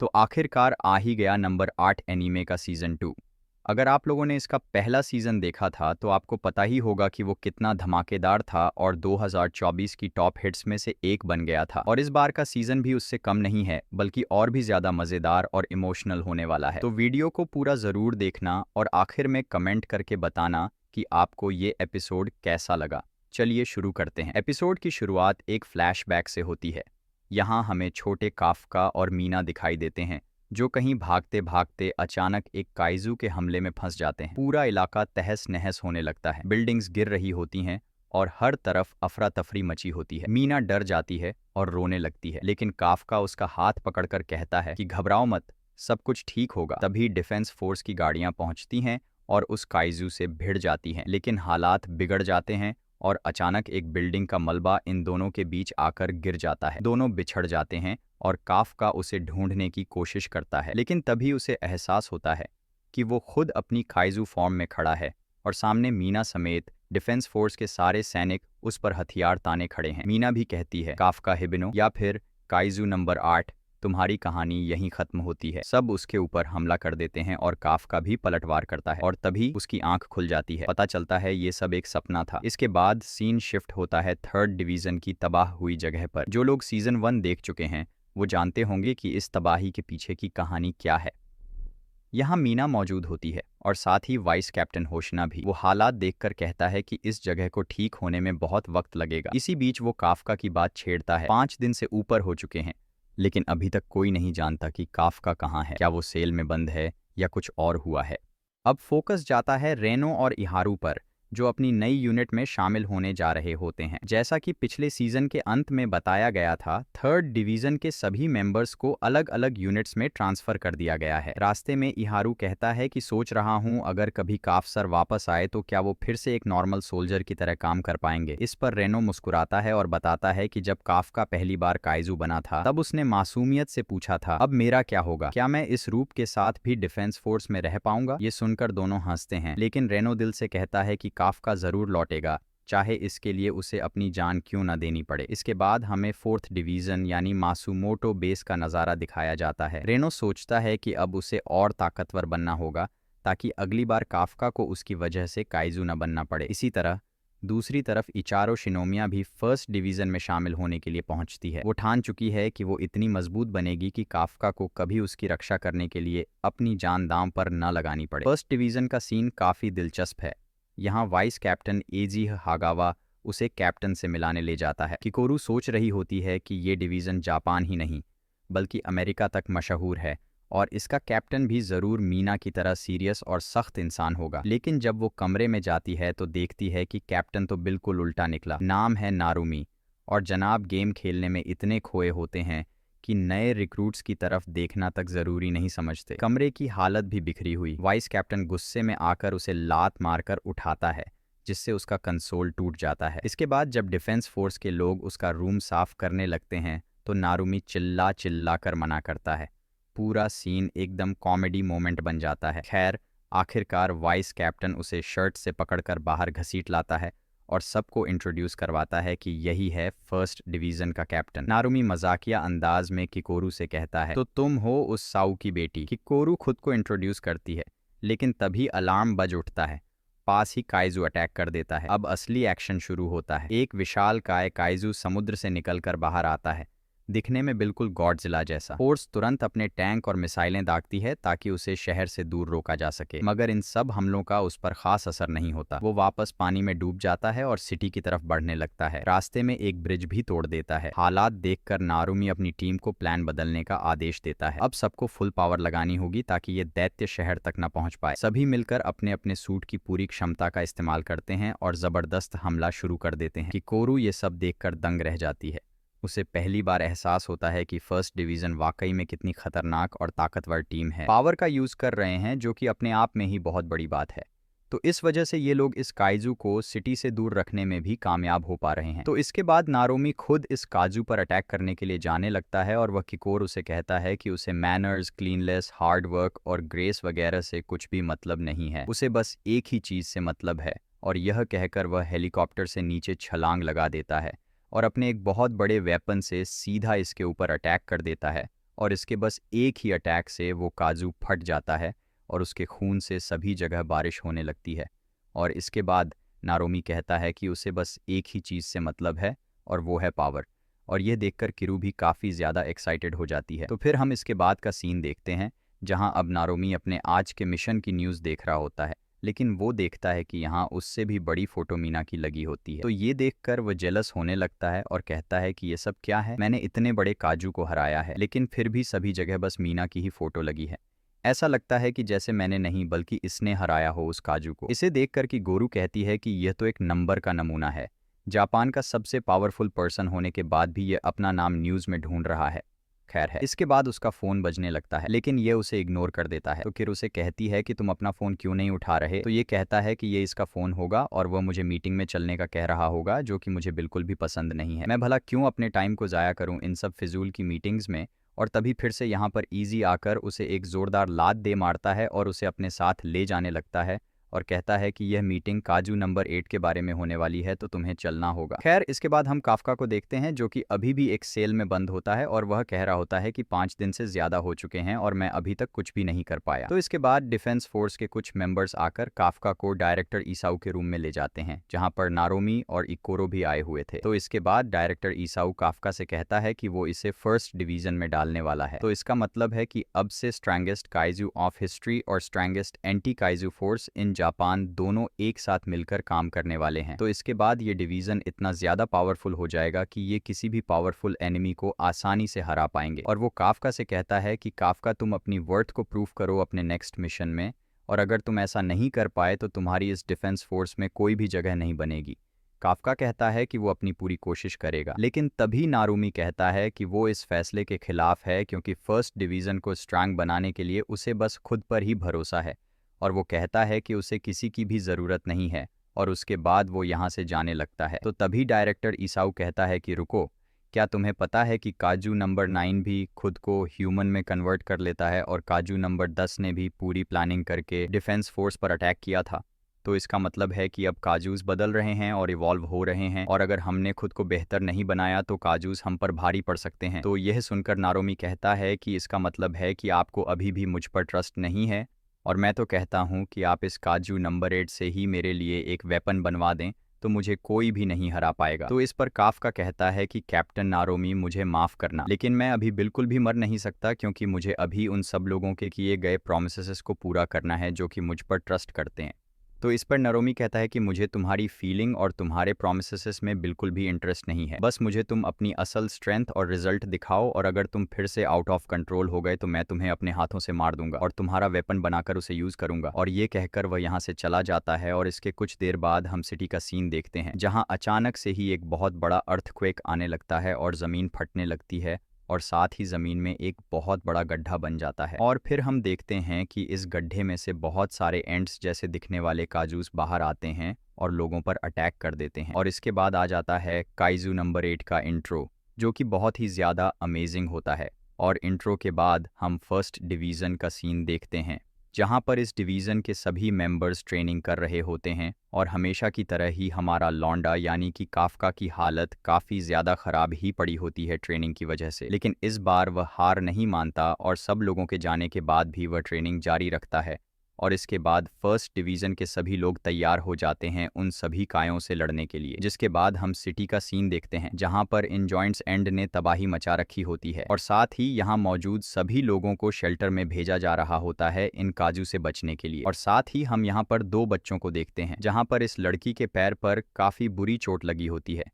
तो आखिरकार आ ही गया नंबर 8 एनीमे का सीज़न 2। अगर आप लोगों ने इसका पहला सीज़न देखा था तो आपको पता ही होगा कि वो कितना धमाकेदार था और 2024 की टॉप हिट्स में से एक बन गया था। और इस बार का सीज़न भी उससे कम नहीं है, बल्कि और भी ज़्यादा मज़ेदार और इमोशनल होने वाला है। तो वीडियो को पूरा ज़रूर देखना और आखिर में कमेंट करके बताना कि आपको ये एपिसोड कैसा लगा। चलिए शुरू करते हैं। एपिसोड की शुरुआत एक फ्लैशबैक से होती है। यहाँ हमें छोटे काफ्का और मीना दिखाई देते हैं, जो कहीं भागते भागते अचानक एक काइजू के हमले में फंस जाते हैं। पूरा इलाका तहस नहस होने लगता है, बिल्डिंग्स गिर रही होती हैं और हर तरफ अफरा तफरी मची होती है। मीना डर जाती है और रोने लगती है, लेकिन काफ्का उसका हाथ पकड़कर कहता है कि घबराओ मत, सब कुछ ठीक होगा। तभी डिफेंस फोर्स की गाड़ियां पहुंचती हैं और उस काइजू से भिड़ जाती हैं, लेकिन हालात बिगड़ जाते हैं और अचानक एक बिल्डिंग का मलबा इन दोनों के बीच आकर गिर जाता है। दोनों बिछड़ जाते हैं और काफ्का उसे ढूंढने की कोशिश करता है, लेकिन तभी उसे एहसास होता है कि वो खुद अपनी काइजू फॉर्म में खड़ा है और सामने मीना समेत डिफेंस फोर्स के सारे सैनिक उस पर हथियार ताने खड़े हैं। मीना भी कहती है, काफ्का हिबिनो, या फिर काइजू नंबर 8, तुम्हारी कहानी यहीं खत्म होती है। सब उसके ऊपर हमला कर देते हैं और काफ्का भी पलटवार करता है और तभी उसकी आंख खुल जाती है। पता चलता है ये सब एक सपना था। इसके बाद सीन शिफ्ट होता है 3rd डिवीजन की तबाह हुई जगह पर। जो लोग सीजन 1 देख चुके हैं वो जानते होंगे कि इस तबाही के पीछे की कहानी क्या है। यहाँ मीना मौजूद होती है और साथ ही वाइस कैप्टन होशना भी। वो हालात देखकर कहता है कि इस जगह को ठीक होने में बहुत वक्त लगेगा। इसी बीच वो काफ्का की बात छेड़ता है। 5 दिन से ऊपर हो चुके हैं, लेकिन अभी तक कोई नहीं जानता कि काफ्का कहाँ है। क्या वो सेल में बंद है या कुछ और हुआ है। अब फोकस जाता है रेनो और इहारू पर, जो अपनी नई यूनिट में शामिल होने जा रहे होते हैं। जैसा कि पिछले सीजन के अंत में बताया गया था, 3rd डिवीजन के सभी मेंबर्स को अलग अलग यूनिट्स में ट्रांसफर कर दिया गया है। रास्ते में इहारू कहता है कि सोच रहा हूं अगर कभी काफ सर वापस आए तो क्या वो फिर से एक नॉर्मल सोल्जर की तरह काम कर पाएंगे। इस पर रेनो मुस्कुराता है और बताता है कि जब काफ्का पहली बार काइजू बना था तब उसने मासूमियत से पूछा था, अब मेरा क्या होगा, क्या मैं इस रूप के साथ भी डिफेंस फोर्स में रह पाऊंगा। ये सुनकर दोनों हंसते हैं, लेकिन रेनो दिल से कहता है कि काफ्का जरूर लौटेगा, चाहे इसके लिए उसे अपनी जान क्यों न देनी पड़े। इसके बाद हमें 4th डिवीजन यानी मासूमोटो बेस का नज़ारा दिखाया जाता है। रेनो सोचता है कि अब उसे और ताकतवर बनना होगा ताकि अगली बार काफ्का को उसकी वजह से काइजू न बनना पड़े। इसी तरह दूसरी तरफ इचारो शिनोमिया भी 1st डिवीजन में शामिल होने के लिए पहुंचती है। वो ठान चुकी है कि वो इतनी मजबूत बनेगी कि काफ्का को कभी उसकी रक्षा करने के लिए अपनी जान दांव पर न लगानी पड़े। 1st डिवीजन का सीन काफ़ी दिलचस्प है। यहाँ वाइस कैप्टन एजी हागावा उसे कैप्टन से मिलाने ले जाता है। किकोरू सोच रही होती है कि ये डिवीज़न जापान ही नहीं बल्कि अमेरिका तक मशहूर है और इसका कैप्टन भी ज़रूर मीना की तरह सीरियस और सख्त इंसान होगा। लेकिन जब वो कमरे में जाती है तो देखती है कि कैप्टन तो बिल्कुल उल्टा निकला। नाम है नारुमी और जनाब गेम खेलने में इतने खोए होते हैं कि नए रिक्रूट्स की तरफ देखना तक जरूरी नहीं समझते। कमरे की हालत भी बिखरी हुई। वाइस कैप्टन गुस्से में आकर उसे लात मारकर उठाता है, जिससे उसका कंसोल टूट जाता है। इसके बाद जब डिफेंस फोर्स के लोग उसका रूम साफ करने लगते हैं तो नारुमी चिल्ला चिल्ला कर मना करता है। पूरा सीन एकदम कॉमेडी मोमेंट बन जाता है। खैर, आखिरकार वाइस कैप्टन उसे शर्ट से पकड़कर बाहर घसीट लाता है और सबको इंट्रोड्यूस करवाता है कि यही है 1st डिवीजन का कैप्टन। नारुमी मजाकिया अंदाज में किकोरू से कहता है, तो तुम हो उस साउ की बेटी। किकोरू खुद को इंट्रोड्यूस करती है, लेकिन तभी अलार्म बज उठता है। पास ही काइजू अटैक कर देता है। अब असली एक्शन शुरू होता है। एक विशालकाय काइजू समुद्र से निकलकर बाहर आता है, दिखने में बिल्कुल गॉडजिला जैसा। फोर्स तुरंत अपने टैंक और मिसाइलें दागती है ताकि उसे शहर से दूर रोका जा सके, मगर इन सब हमलों का उस पर खास असर नहीं होता। वो वापस पानी में डूब जाता है और सिटी की तरफ बढ़ने लगता है। रास्ते में एक ब्रिज भी तोड़ देता है। हालात देखकर नारुमी अपनी टीम को प्लान बदलने का आदेश देता है। अब सबको फुल पावर लगानी होगी ताकि ये दैत्य शहर तक न पहुंच पाए। सभी मिलकर अपने अपने सूट की पूरी क्षमता का इस्तेमाल करते हैं और जबरदस्त हमला शुरू कर देते हैं। किकोरू ये सब देखकर दंग रह जाती है। उसे पहली बार एहसास होता है कि 1st डिवीजन वाकई में कितनी खतरनाक और ताकतवर टीम है। पावर का यूज कर रहे हैं, जो कि अपने आप में ही बहुत बड़ी बात है। तो इस वजह से ये लोग इस काइजू को सिटी से दूर रखने में भी कामयाब हो पा रहे हैं। तो इसके बाद नारुमी खुद इस काजू पर अटैक करने के लिए जाने लगता है और वह किकोर उसे कहता है कि उसे मैनर्स, क्लीनलेस, हार्ड वर्क और ग्रेस वगैरह से कुछ भी मतलब नहीं है। उसे बस एक ही चीज से मतलब है, और यह कहकर वह हेलीकॉप्टर से नीचे छलांग लगा देता है और अपने एक बहुत बड़े वेपन से सीधा इसके ऊपर अटैक कर देता है और इसके बस एक ही अटैक से वो काजू फट जाता है और उसके खून से सभी जगह बारिश होने लगती है। और इसके बाद नारोमी कहता है कि उसे बस एक ही चीज़ से मतलब है और वो है पावर। और यह देखकर किरू भी काफ़ी ज़्यादा एक्साइटेड हो जाती है। तो फिर हम इसके बाद का सीन देखते हैं जहां अब नारोमी अपने आज के मिशन की न्यूज़ देख रहा होता है, लेकिन वो देखता है कि यहाँ उससे भी बड़ी फोटो मीना की लगी होती है। तो ये देखकर वो जेलस होने लगता है और कहता है कि ये सब क्या है, मैंने इतने बड़े काजू को हराया है लेकिन फिर भी सभी जगह बस मीना की ही फोटो लगी है। ऐसा लगता है कि जैसे मैंने नहीं बल्कि इसने हराया हो उस काजू को। इसे देखकर कि गोरू कहती है कि यह तो एक नंबर का नमूना है। जापान का सबसे पावरफुल पर्सन होने के बाद भी ये अपना नाम न्यूज़ में ढूंढ रहा है। खैर है। इसके बाद उसका फ़ोन बजने लगता है लेकिन ये उसे इग्नोर कर देता है। तो किर उसे कहती है कि तुम अपना फ़ोन क्यों नहीं उठा रहे। तो ये कहता है कि ये इसका फ़ोन होगा और वह मुझे मीटिंग में चलने का कह रहा होगा, जो कि मुझे बिल्कुल भी पसंद नहीं है। मैं भला क्यों अपने टाइम को ज़ाया करूँ इन सब फिजूल की मीटिंग्स में। और तभी फिर से यहाँ पर ईजी आकर उसे एक ज़ोरदार लात दे मारता है और उसे अपने साथ ले जाने लगता है और कहता है कि यह मीटिंग काजू नंबर 8 के बारे में होने वाली है, तो तुम्हें चलना होगा। खैर इसके बाद हम काफका को देखते हैं जो कि अभी भी एक सेल में बंद होता है और वह कह रहा होता है कि 5 दिन से ज्यादा हो चुके हैं और मैं अभी तक कुछ भी नहीं कर पाया। तो इसके बाद डिफेंस फोर्स के कुछ मेंबर्स आकर काफका को डायरेक्टर ईसाऊ के रूम में ले जाते हैं, जहां पर नारोमी और इकोरो भी आए हुए थे। तो इसके बाद डायरेक्टर ईसाऊ काफका से कहता है कि वो इसे फर्स्ट डिवीजन में डालने वाला है। तो इसका मतलब है कि अब से स्ट्रांगेस्ट काइजू ऑफ हिस्ट्री और strongest anti kaiju force in Japan दोनों एक साथ मिलकर काम करने वाले हैं। तो इसके बाद ये डिवीजन इतना ज्यादा पावरफुल हो जाएगा कि ये किसी भी पावरफुल एनिमी को आसानी से हरा पाएंगे। और वो काफका से कहता है कि काफका तुम अपनी वर्थ को प्रूव करो अपने नेक्स्ट मिशन में, और अगर तुम ऐसा नहीं कर पाए तो तुम्हारी इस डिफेंस फोर्स में कोई भी जगह नहीं बनेगी। काफका कहता है कि वो अपनी पूरी कोशिश करेगा, लेकिन तभी नारुमी कहता है कि वो इस फैसले के खिलाफ है क्योंकि फर्स्ट डिवीजन को स्ट्रांग बनाने के लिए उसे बस खुद पर ही भरोसा है और वो कहता है कि उसे किसी की भी ज़रूरत नहीं है। और उसके बाद वो यहाँ से जाने लगता है। तो तभी डायरेक्टर ईसाऊ कहता है कि रुको, क्या तुम्हें पता है कि काजू नंबर 9 भी खुद को ह्यूमन में कन्वर्ट कर लेता है और काजू नंबर 10 ने भी पूरी प्लानिंग करके डिफेंस फोर्स पर अटैक किया था। तो इसका मतलब है कि अब काजूस बदल रहे हैं और इवॉल्व हो रहे हैं, और अगर हमने खुद को बेहतर नहीं बनाया तो काजूस हम पर भारी पड़ सकते हैं। तो यह सुनकर नारोमी कहता है कि इसका मतलब है कि आपको अभी भी मुझ पर ट्रस्ट नहीं है, और मैं तो कहता हूँ कि आप इस काजू नंबर 8 से ही मेरे लिए एक वेपन बनवा दें तो मुझे कोई भी नहीं हरा पाएगा। तो इस पर काफका कहता है कि कैप्टन नारोमी मुझे माफ़ करना, लेकिन मैं अभी बिल्कुल भी मर नहीं सकता क्योंकि मुझे अभी उन सब लोगों के किए गए प्रोमिसेस को पूरा करना है जो कि मुझ पर ट्रस्ट करते हैं। तो इस पर नारोमी कहता है कि मुझे तुम्हारी फीलिंग और तुम्हारे प्रोमिसेस में बिल्कुल भी इंटरेस्ट नहीं है, बस मुझे तुम अपनी असल स्ट्रेंथ और रिजल्ट दिखाओ, और अगर तुम फिर से आउट ऑफ कंट्रोल हो गए तो मैं तुम्हें अपने हाथों से मार दूंगा और तुम्हारा वेपन बनाकर उसे यूज करूंगा। और ये कहकर वह यहाँ से चला जाता है। और इसके कुछ देर बाद हम सिटी का सीन देखते हैं जहाँ अचानक से ही एक बहुत बड़ा अर्थक्वेक आने लगता है और ज़मीन फटने लगती है और साथ ही ज़मीन में एक बहुत बड़ा गड्ढा बन जाता है। और फिर हम देखते हैं कि इस गड्ढे में से बहुत सारे एंड्स जैसे दिखने वाले काजूस बाहर आते हैं और लोगों पर अटैक कर देते हैं। और इसके बाद आ जाता है काइजू नंबर 8 का इंट्रो, जो कि बहुत ही ज़्यादा अमेजिंग होता है। और इंट्रो के बाद हम फर्स्ट डिवीज़न का सीन देखते हैं जहां पर इस डिवीज़न के सभी मेंबर्स ट्रेनिंग कर रहे होते हैं, और हमेशा की तरह ही हमारा लौंडा यानी कि काफका की हालत काफ़ी ज़्यादा ख़राब ही पड़ी होती है ट्रेनिंग की वजह से। लेकिन इस बार वह हार नहीं मानता और सब लोगों के जाने के बाद भी वह ट्रेनिंग जारी रखता है। और इसके बाद फर्स्ट डिवीज़न के सभी लोग तैयार हो जाते हैं उन सभी कायों से लड़ने के लिए। जिसके बाद हम सिटी का सीन देखते हैं जहां पर इन जॉइंट्स एंड ने तबाही मचा रखी होती है, और साथ ही यहां मौजूद सभी लोगों को शेल्टर में भेजा जा रहा होता है इन काजू से बचने के लिए। और साथ ही हम यहां पर 2 बच्चों को देखते हैं जहां पर इस लड़की के पैर पर काफ़ी बुरी चोट लगी होती है,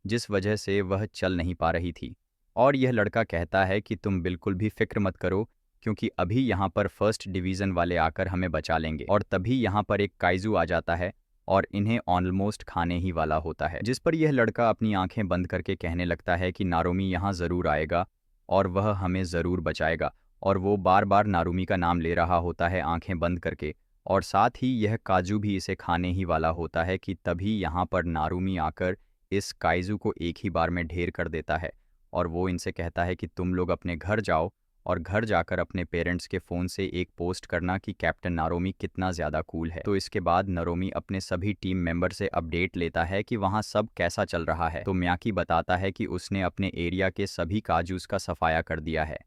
जिस वजह से वह चल नहीं पा रही थी। और यह लड़का कहता है कि तुम बिल्कुल भी फिक्र मत करो क्योंकि अभी यहाँ पर फर्स्ट डिवीज़न वाले आकर हमें बचा लेंगे। और तभी यहाँ पर एक काइजू आ जाता है और इन्हें ऑलमोस्ट खाने ही वाला होता है, जिस पर यह लड़का अपनी आंखें बंद करके कहने लगता है कि नारोमी यहाँ ज़रूर आएगा और वह हमें ज़रूर बचाएगा। और वो बार बार नारुमी का नाम ले रहा होता है आंखें बंद करके, और साथ ही यह काजू भी इसे खाने ही वाला होता है कि तभी यहाँ पर नारुमी आकर इस काइजू को एक ही बार में ढेर कर देता है। और वो इनसे कहता है कि तुम लोग अपने घर जाओ और घर जाकर अपने पेरेंट्स के फ़ोन से एक पोस्ट करना कि कैप्टन नारोमी कितना ज़्यादा कूल है। तो इसके बाद नारोमी अपने सभी टीम मेंबर से अपडेट लेता है कि वहाँ सब कैसा चल रहा है। तो मियाकी बताता है कि उसने अपने एरिया के सभी काजूस का सफाया कर दिया है,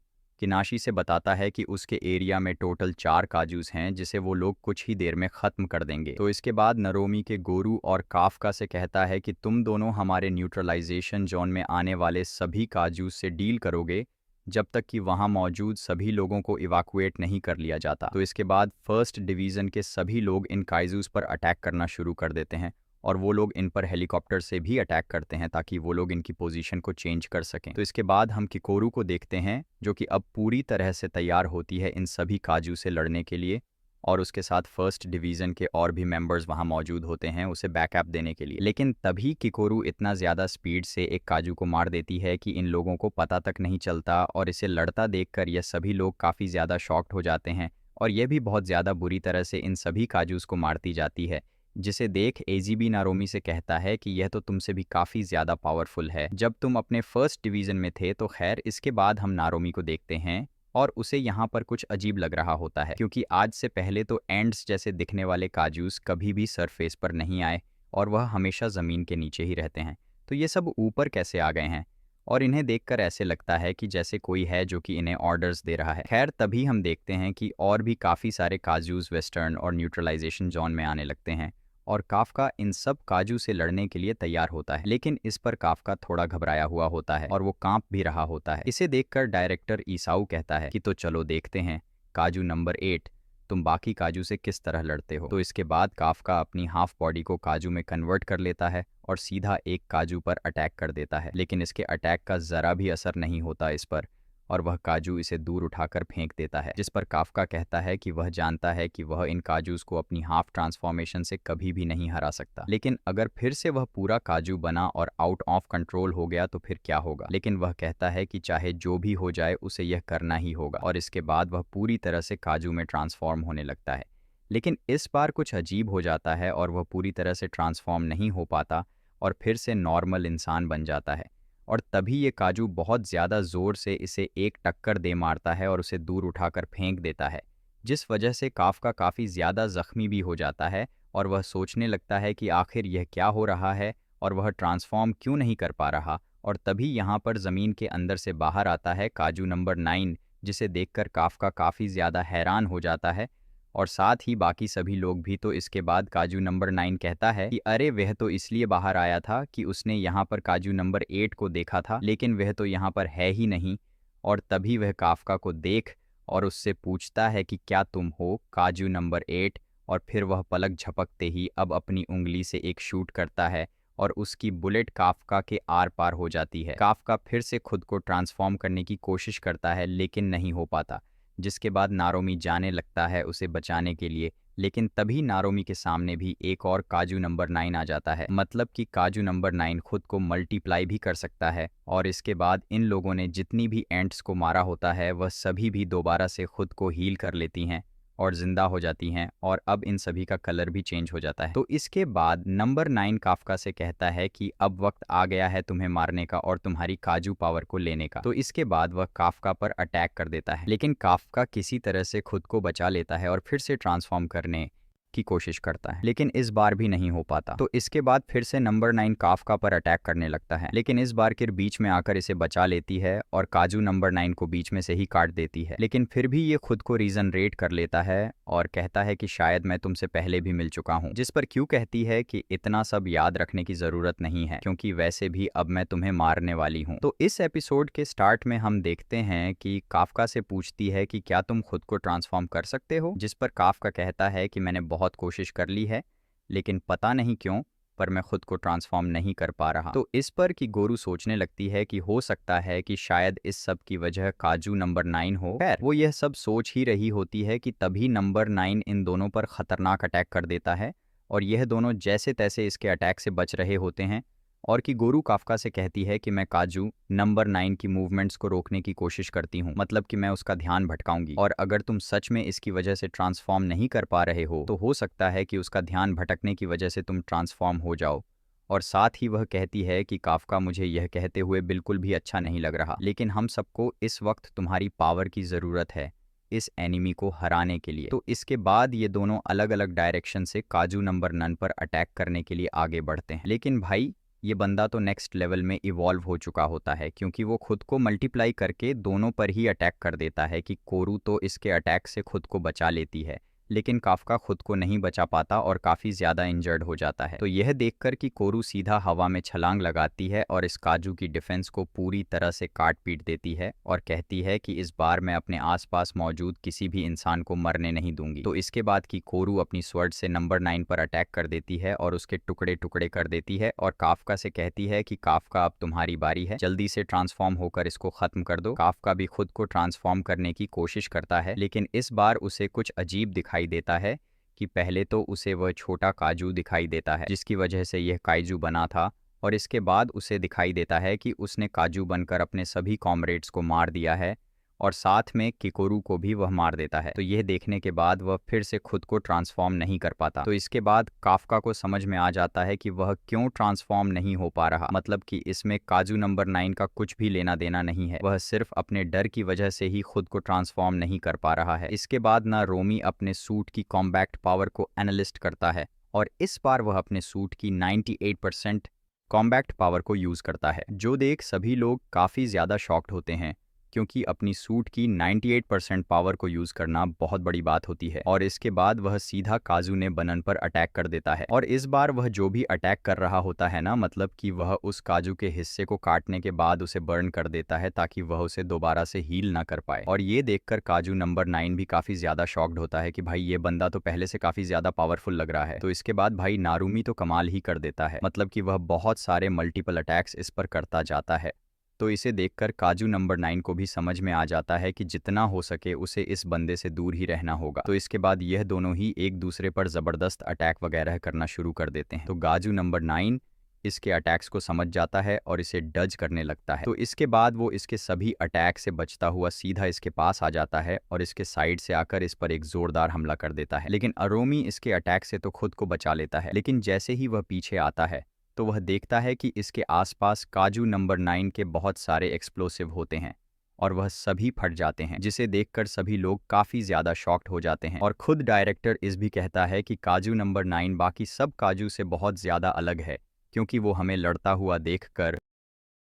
किनाशी से बताता है कि उसके एरिया में टोटल 4 काजूस हैं जिसे वो लोग कुछ ही देर में ख़त्म कर देंगे। तो इसके बाद नरोमी के गोरू और काफका से कहता है कि तुम दोनों हमारे न्यूट्रलाइजेशन जोन में आने वाले सभी काजूस से डील करोगे जब तक कि वहाँ मौजूद सभी लोगों को इवाकुएट नहीं कर लिया जाता। तो इसके बाद फर्स्ट डिवीज़न के सभी लोग इन काइजूस पर अटैक करना शुरू कर देते हैं और वो लोग इन पर हेलीकॉप्टर से भी अटैक करते हैं ताकि वो लोग इनकी पोजीशन को चेंज कर सकें। तो इसके बाद हम किकोरू को देखते हैं जो कि अब पूरी तरह से तैयार होती है इन सभी काजू से लड़ने के लिए, और उसके साथ फर्स्ट डिवीज़न के और भी मेंबर्स वहाँ मौजूद होते हैं उसे बैकअप देने के लिए। लेकिन तभी किकोरू इतना ज़्यादा स्पीड से एक काजू को मार देती है कि इन लोगों को पता तक नहीं चलता, और इसे लड़ता देखकर यह सभी लोग काफ़ी ज़्यादा शॉक्ड हो जाते हैं और यह भी बहुत ज़्यादा बुरी तरह से इन सभी काजूस को मारती जाती है, जिसे देख एजीबी नारोमी से कहता है कि यह तो तुमसे भी काफ़ी ज़्यादा पावरफुल है जब तुम अपने फर्स्ट डिवीज़न में थे। तो खैर, इसके बाद हम नारोमी को देखते हैं और उसे यहाँ पर कुछ अजीब लग रहा होता है क्योंकि आज से पहले तो एंड्स जैसे दिखने वाले काजूस कभी भी सरफेस पर नहीं आए और वह हमेशा ज़मीन के नीचे ही रहते हैं। तो ये सब ऊपर कैसे आ गए हैं, और इन्हें देखकर ऐसे लगता है कि जैसे कोई है जो कि इन्हें ऑर्डर्स दे रहा है। खैर, तभी हम देखते हैं कि और भी काफ़ी सारे काजूस वेस्टर्न और न्यूट्रलाइजेशन जोन में आने लगते हैं और काफका इन सब काजू से लड़ने के लिए तैयार होता है। लेकिन इस पर काफका थोड़ा घबराया हुआ होता है और वो कांप भी रहा होता है। इसे देखकर डायरेक्टर ईसाऊ कहता है कि तो चलो देखते हैं काजू नंबर 8, तुम बाकी काजू से किस तरह लड़ते हो। तो इसके बाद काफका अपनी हाफ बॉडी को काजू में कन्वर्ट कर लेता है और सीधा एक काजू पर अटैक कर देता है। लेकिन इसके अटैक का ज़रा भी असर नहीं होता इस पर और वह काजू इसे दूर उठाकर फेंक देता है, जिस पर काफका कहता है कि वह जानता है कि वह इन काजूस को अपनी हाफ ट्रांसफॉर्मेशन से कभी भी नहीं हरा सकता। लेकिन अगर फिर से वह पूरा काजू बना और आउट ऑफ कंट्रोल हो गया तो फिर क्या होगा। लेकिन वह कहता है कि चाहे जो भी हो जाए उसे यह करना ही होगा, और इसके बाद वह पूरी तरह से काजू में ट्रांसफॉर्म होने लगता है। लेकिन इस बार कुछ अजीब हो जाता है और वह पूरी तरह से ट्रांसफॉर्म नहीं हो पाता और फिर से नॉर्मल इंसान बन जाता है। और तभी ये काजू बहुत ज़्यादा ज़ोर से इसे एक टक्कर दे मारता है और उसे दूर उठाकर फेंक देता है, जिस वजह से काफका काफ़ी ज़्यादा ज़ख्मी भी हो जाता है और वह सोचने लगता है कि आखिर यह क्या हो रहा है और वह ट्रांसफॉर्म क्यों नहीं कर पा रहा। और तभी यहाँ पर ज़मीन के अंदर से बाहर आता है काजू नंबर 9, जिसे देखकर काफका काफ़ी ज़्यादा हैरान हो जाता है और साथ ही बाकी सभी लोग भी। तो इसके बाद काजू नंबर 9 कहता है कि अरे वह तो इसलिए बाहर आया था कि उसने यहाँ पर काजू नंबर 8 को देखा था, लेकिन वह तो यहाँ पर है ही नहीं। और तभी वह काफका को देख और उससे पूछता है कि क्या तुम हो काजू नंबर 8, और फिर वह पलक झपकते ही अब अपनी उंगली से एक शूट करता है और उसकी बुलेट काफका के आर पार हो जाती है। काफका फिर से खुद को ट्रांसफॉर्म करने की कोशिश करता है लेकिन नहीं हो पाता, जिसके बाद नारोमी जाने लगता है उसे बचाने के लिए। लेकिन तभी नारोमी के सामने भी एक और काजू नंबर 9 आ जाता है, मतलब कि काजू नंबर 9 खुद को मल्टीप्लाई भी कर सकता है। और इसके बाद इन लोगों ने जितनी भी एंट्स को मारा होता है वह सभी भी दोबारा से खुद को हील कर लेती हैं और ज़िंदा हो जाती हैं, और अब इन सभी का कलर भी चेंज हो जाता है। तो इसके बाद नंबर 9 काफका से कहता है कि अब वक्त आ गया है तुम्हें मारने का और तुम्हारी काजू पावर को लेने का। तो इसके बाद वह काफका पर अटैक कर देता है, लेकिन काफका किसी तरह से खुद को बचा लेता है और फिर से ट्रांसफॉर्म करने की कोशिश करता है, लेकिन इस बार भी नहीं हो पाता। तो इसके बाद फिर से नंबर 9 काफका पर अटैक करने लगता है, लेकिन इस बार किर बीच में आकर इसे बचा लेती है और काजू नंबर 9 को बीच में से ही काट देती है। लेकिन फिर भी ये खुद को रीजनरेट कर लेता है और कहता है कि शायद मैं तुमसे पहले भी मिल चुका हूँ, जिस पर क्यों कहती है कि इतना सब याद रखने की जरूरत नहीं है क्योंकि वैसे भी अब मैं तुम्हें मारने वाली हूँ। तो इस एपिसोड के स्टार्ट में हम देखते हैं कि काफका से पूछती है कि क्या तुम खुद को ट्रांसफॉर्म कर सकते हो, जिस पर काफका कहता है कि मैंने बहुत कोशिश कर ली है लेकिन पता नहीं क्यों पर मैं खुद को ट्रांसफॉर्म नहीं कर पा रहा। तो इस पर कि गोरू सोचने लगती है कि हो सकता है कि शायद इस सब की वजह काजू नंबर 9 हो। खैर, वो यह सब सोच ही रही होती है कि तभी नंबर 9 इन दोनों पर खतरनाक अटैक कर देता है और यह दोनों जैसे तैसे इसके अटैक से बच रहे होते हैं, और कि गोरू काफका से कहती है कि मैं काजू नंबर 9 की मूवमेंट्स को रोकने की कोशिश करती हूँ, मतलब कि मैं उसका ध्यान भटकाऊंगी, और अगर तुम सच में इसकी वजह से ट्रांसफॉर्म नहीं कर पा रहे हो तो हो सकता है कि उसका ध्यान भटकने की वजह से तुम ट्रांसफॉर्म हो जाओ। और साथ ही वह कहती है कि काफका मुझे यह कहते हुए बिल्कुल भी अच्छा नहीं लग रहा, लेकिन हम सबको इस वक्त तुम्हारी पावर की ज़रूरत है इस एनिमी को हराने के लिए। तो इसके बाद ये दोनों अलग अलग डायरेक्शन से काजू नंबर 9 पर अटैक करने के लिए आगे बढ़ते हैं। लेकिन भाई ये बंदा तो नेक्स्ट लेवल में इवॉल्व हो चुका होता है, क्योंकि वो खुद को मल्टीप्लाई करके दोनों पर ही अटैक कर देता है कि कोरू तो इसके अटैक से खुद को बचा लेती है, लेकिन काफका खुद को नहीं बचा पाता और काफ़ी ज़्यादा इंजर्ड हो जाता है। तो यह देखकर कि कोरू सीधा हवा में छलांग लगाती है और इस काजू की डिफेंस को पूरी तरह से काट पीट देती है और कहती है कि इस बार मैं अपने आसपास मौजूद किसी भी इंसान को मरने नहीं दूंगी। तो इसके बाद कि कोरू अपनी स्वर्ड से नंबर 9 पर अटैक कर देती है और उसके टुकड़े टुकड़े कर देती है और काफका से कहती है कि काफका अब तुम्हारी बारी है, जल्दी से ट्रांसफॉर्म होकर इसको खत्म कर दो। काफका भी खुद को ट्रांसफॉर्म करने की कोशिश करता है, लेकिन इस बार उसे कुछ अजीब दिखाई देता है कि पहले तो उसे वह छोटा काजू दिखाई देता है जिसकी वजह से यह काइजू बना था, और इसके बाद उसे दिखाई देता है कि उसने काजू बनकर अपने सभी कॉमरेड्स को मार दिया है और साथ में किकोरू को भी वह मार देता है। तो यह देखने के बाद वह फिर से खुद को ट्रांसफॉर्म नहीं कर पाता। तो इसके बाद काफका को समझ में आ जाता है कि वह क्यों ट्रांसफॉर्म नहीं हो पा रहा, मतलब कि इसमें काजू नंबर 9 का कुछ भी लेना देना नहीं है, वह सिर्फ अपने डर की वजह से ही खुद को ट्रांसफॉर्म नहीं कर पा रहा है। इसके बाद ना रोमी अपने सूट की कॉम्बैक्ट पावर को एनालिस्ट करता है और इस बार वह अपने सूट की 98% कॉम्बैक्ट पावर को यूज करता है, जो देख सभी लोग काफी ज्यादा शॉक्ड होते हैं, क्योंकि अपनी सूट की 98% पावर को यूज करना बहुत बड़ी बात होती है। और इसके बाद वह सीधा काजू ने बनन पर अटैक कर देता है और इस बार वह जो भी अटैक कर रहा होता है ना, मतलब कि वह उस काजू के हिस्से को काटने के बाद उसे बर्न कर देता है ताकि वह उसे दोबारा से हील ना कर पाए। और ये देखकर काजू नंबर 9 भी काफी ज्यादा शॉक्ड होता है कि भाई ये बंदा तो पहले से काफी ज्यादा पावरफुल लग रहा है। तो इसके बाद भाई नारुमी तो कमाल ही कर देता है, मतलब कि वह बहुत सारे मल्टीपल अटैक्स इस पर करता जाता है। तो इसे देखकर काजू नंबर 9 को भी समझ में आ जाता है कि जितना हो सके उसे इस बंदे से दूर ही रहना होगा। तो इसके बाद यह दोनों ही एक दूसरे पर ज़बरदस्त अटैक वगैरह करना शुरू कर देते हैं। तो काजू नंबर 9 इसके अटैक्स को समझ जाता है और इसे डज करने लगता है। तो इसके बाद वो इसके सभी अटैक से बचता हुआ सीधा इसके पास आ जाता है और इसके साइड से आकर इस पर एक जोरदार हमला कर देता है। लेकिन अरोमी इसके अटैक से तो खुद को बचा लेता है, लेकिन जैसे ही वह पीछे आता है तो वह देखता है कि इसके आसपास काजू नंबर 9 के बहुत सारे एक्सप्लोसिव होते हैं और वह सभी फट जाते हैं, जिसे देखकर सभी लोग काफ़ी ज़्यादा शॉक्ड हो जाते हैं। और खुद डायरेक्टर इस भी कहता है कि काजू नंबर 9 बाकी सब काजू से बहुत ज़्यादा अलग है, क्योंकि वो हमें लड़ता हुआ देखकर